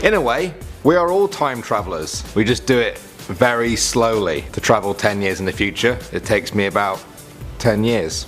In a way, we are all time travelers. We just do it very slowly. To travel 10 years in the future, it takes me about 10 years.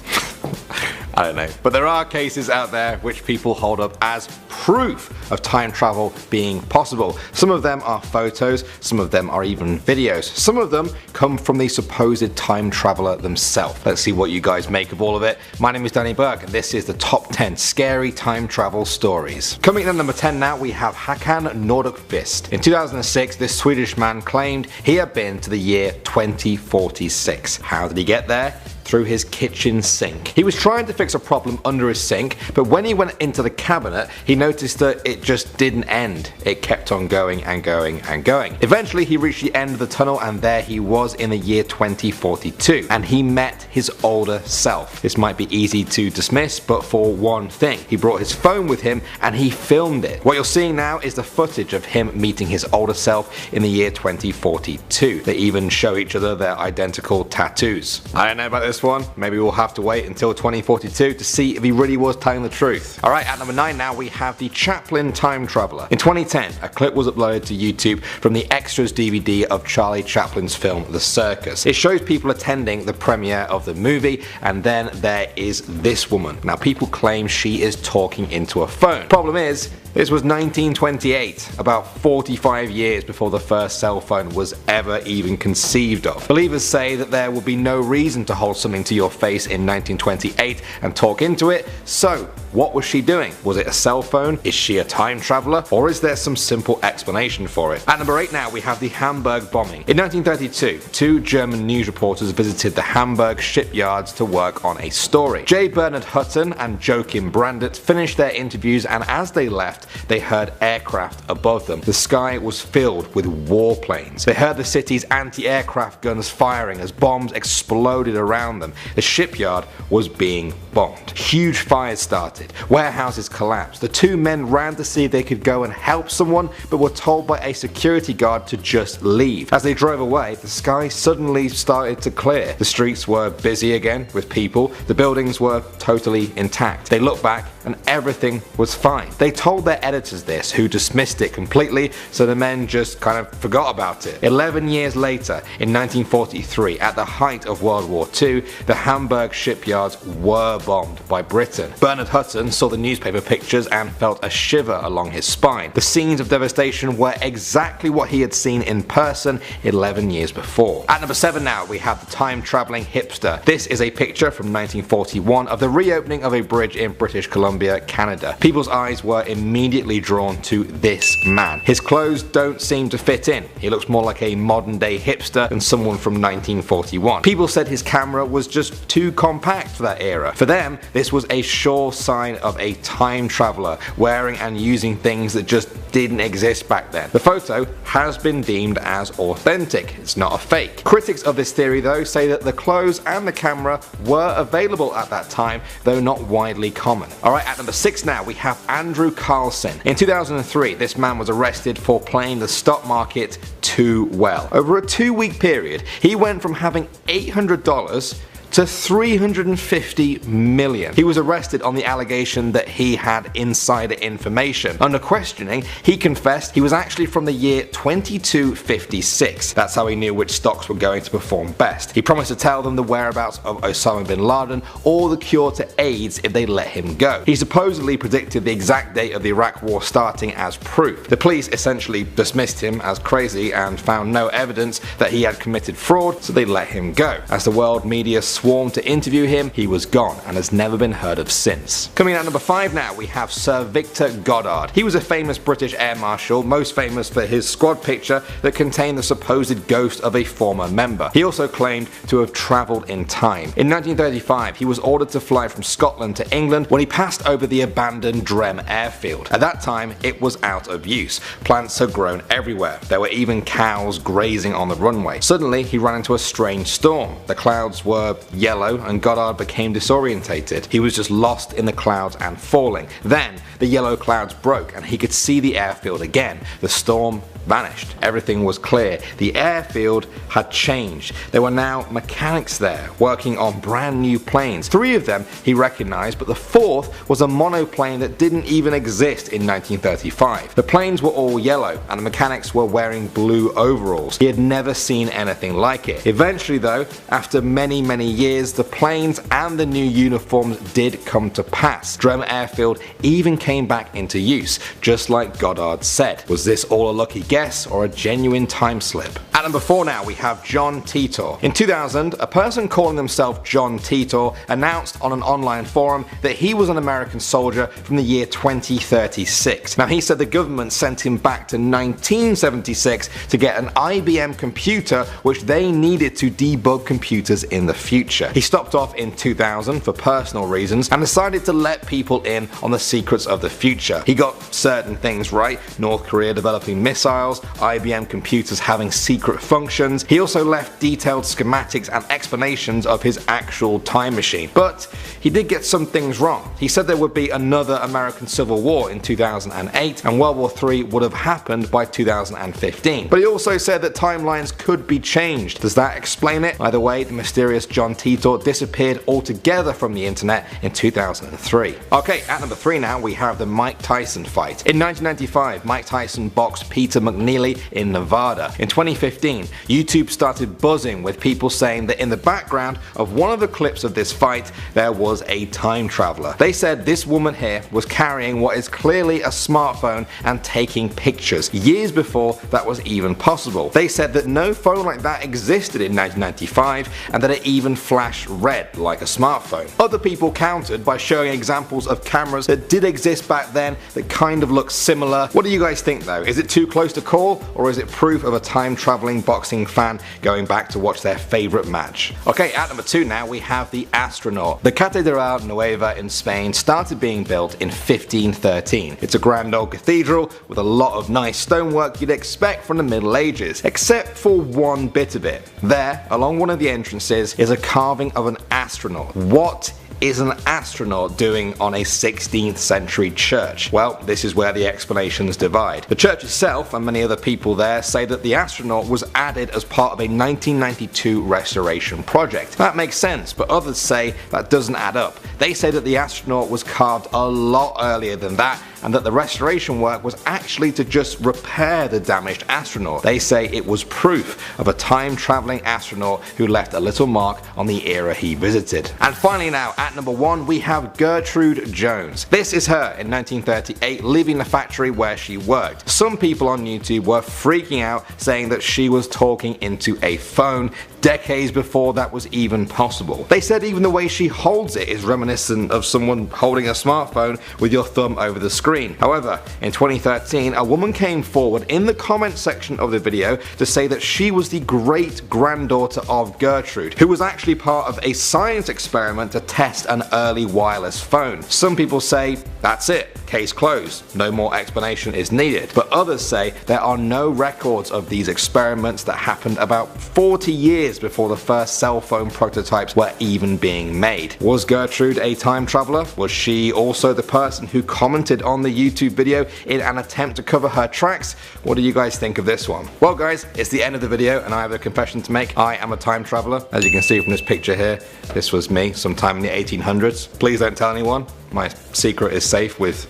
I don't know. But there are cases out there which people hold up as proof of time travel being possible. Some of them are photos, some of them are even videos. Some of them come from the supposed time traveler themselves. Let's see what you guys make of all of it. My name is Danny Burke and this is the top 10 scary time travel stories. Coming in at number 10 now, we have Håkan Nordqvist. In 2006, this Swedish man claimed he had been to the year 2046. How did he get there? Through his kitchen sink. He was trying to fix a problem under his sink, but when he went into the cabinet, he noticed that it just didn't end. It kept on going and going and going. Eventually, he reached the end of the tunnel and there he was in the year 2042, and he met his older self. This might be easy to dismiss, but for one thing, he brought his phone with him and he filmed it. What you're seeing now is the footage of him meeting his older self in the year 2042. They even show each other their identical tattoos. I don't know about this one. Maybe we'll have to wait until 2042 to see if he really was telling the truth. Alright, at number 9 now we have the Chaplin Time Traveler. In 2010, a clip was uploaded to YouTube from the Extras DVD of Charlie Chaplin's film The Circus. It shows people attending the premiere of the movie, and then there is this woman. Now people claim she is talking into a phone. Problem is, this was 1928, about 45 years before the first cell phone was ever even conceived of. Believers say that there would be no reason to hold something to your face in 1928 and talk into it, so what was she doing? Was it a cell phone? Is she a time traveler? Or is there some simple explanation for it? At number 8 now we have the Hamburg bombing. In 1932, two German news reporters visited the Hamburg shipyards to work on a story. J. Bernard Hutton and Joachim Brandt finished their interviews, and as they left, they heard aircraft above them. The sky was filled with warplanes. They heard the city's anti-aircraft guns firing as bombs exploded around them. The shipyard was being bombed. Huge fires started. Warehouses collapsed. The two men ran to see if they could go and help someone, but were told by a security guard to just leave. As they drove away, the sky suddenly started to clear. The streets were busy again with people. The buildings were totally intact. They looked back and everything was fine. They told their editors this, who dismissed it completely, so the men just kind of forgot about it. 11 years later, in 1943, at the height of World War II, the Hamburg shipyards were bombed by Britain. Bernard Hutton saw the newspaper pictures and felt a shiver along his spine. The scenes of devastation were exactly what he had seen in person 11 years before. At number 7 now, we have the time-travelling hipster. This is a picture from 1941 of the reopening of a bridge in British Columbia, Canada. People's eyes were immediately drawn to this man. His clothes don't seem to fit in. He looks more like a modern day hipster than someone from 1941. People said his camera was just too compact for that era. For them, this was a sure sign of a time traveler wearing and using things that just didn't exist back then. The photo has been deemed as authentic. It's not a fake. Critics of this theory though say that the clothes and the camera were available at that time, though not widely common. Alright, at number 6 now we have Andrew Carlson. In 2003, this man was arrested for playing the stock market too well. Over a 2-week period, he went from having $800 to $350 million. He was arrested on the allegation that he had insider information. Under questioning, he confessed he was actually from the year 2256. That's how he knew which stocks were going to perform best. He promised to tell them the whereabouts of Osama bin Laden or the cure to AIDS if they let him go. He supposedly predicted the exact date of the Iraq war starting as proof. The police essentially dismissed him as crazy and found no evidence that he had committed fraud, so they let him go. As the world media swarmed to interview him, he was gone and has never been heard of since. Coming out number 5 now, we have Sir Victor Goddard. He was a famous British air marshal, most famous for his squad picture that contained the supposed ghost of a former member. He also claimed to have travelled in time. In 1935, he was ordered to fly from Scotland to England when he passed over the abandoned Drem airfield. At that time, it was out of use. Plants had grown everywhere. There were even cows grazing on the runway. Suddenly, he ran into a strange storm. The clouds were yellow, and Goddard became disorientated. He was just lost in the clouds and falling. Then the yellow clouds broke and he could see the airfield again. The storm vanished. Everything was clear. The airfield had changed. There were now mechanics there working on brand new planes. 3 of them he recognized, but the 4th was a monoplane that didn't even exist in 1935. The planes were all yellow and the mechanics were wearing blue overalls. He had never seen anything like it. Eventually though, after many years, the planes and the new uniforms did come to pass. Bremen Airfield even came back into use, just like Goddard said. Was this all a lucky guess or a genuine time slip? At number 4 now we have John Titor. In 2000, a person calling himself John Titor announced on an online forum that he was an American soldier from the year 2036. Now he said the government sent him back to 1976 to get an IBM computer which they needed to debug computers in the future. He stopped off in 2000 for personal reasons and decided to let people in on the secrets of the future. He got certain things right: North Korea developing missiles, IBM computers having secret functions. He also left detailed schematics and explanations of his actual time machine. But he did get some things wrong. He said there would be another American Civil War in 2008 and World War III would have happened by 2015. But he also said that timelines could be changed. Does that explain it? Either way, the mysterious John Titor disappeared altogether from the internet in 2003. Okay, at number 3 now we have the Mike Tyson fight. In 1995, Mike Tyson boxed Peter McNeely in Nevada. In 2015, YouTube started buzzing with people saying that in the background of one of the clips of this fight there was a time traveler. They said this woman here was carrying what is clearly a smartphone and taking pictures, years before that was even possible. They said that no phone like that existed in 1995 and that it even flashed red like a smartphone. Other people countered by showing examples of cameras that did exist back then that kind of look similar. What do you guys think though? Is it too close to call, or is it proof of a time traveling boxing fan going back to watch their favorite match? Okay, at number 2 now we have the astronaut. The Catedral Nueva in Spain started being built in 1513. It's a grand old cathedral with a lot of nice stonework you'd expect from the Middle Ages, except for one bit of it. There, along one of the entrances, is a carving of an astronaut. What is an astronaut doing on a 16th century church? Well, this is where the explanations divide. The church itself and many other people there say that the astronaut was added as part of a 1992 restoration project. That makes sense, but others say that doesn't add up. They say that the astronaut was carved a lot earlier than that and that the restoration work was actually to just repair the damaged astronaut. They say it was proof of a time traveling astronaut who left a little mark on the era he visited. And finally now, at number 1 we have Gertrude Jones. This is her in 1938 leaving the factory where she worked. Some people on YouTube were freaking out saying that she was talking into a phone decades before that was even possible. They said even the way she holds it is reminiscent of someone holding a smartphone with your thumb over the screen. However, in 2013 a woman came forward in the comment section of the video to say that she was the great granddaughter of Gertrude, who was actually part of a science experiment to test an early wireless phone. Some people say that's it, case closed, no more explanation is needed, but others say there are no records of these experiments that happened about 40 years before the first cell phone prototypes were even being made. Was Gertrude a time traveler? Was she also the person who commented on the YouTube video in an attempt to cover her tracks? What do you guys think of this one? Well guys, it's the end of the video and I have a confession to make. I am a time traveler. As you can see from this picture here, this was me sometime in the 1800s. Please don't tell anyone. My secret is safe with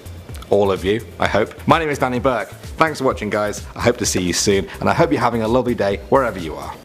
all of you, I hope. My name is Danny Burke. Thanks for watching guys. I hope to see you soon and I hope you're having a lovely day wherever you are.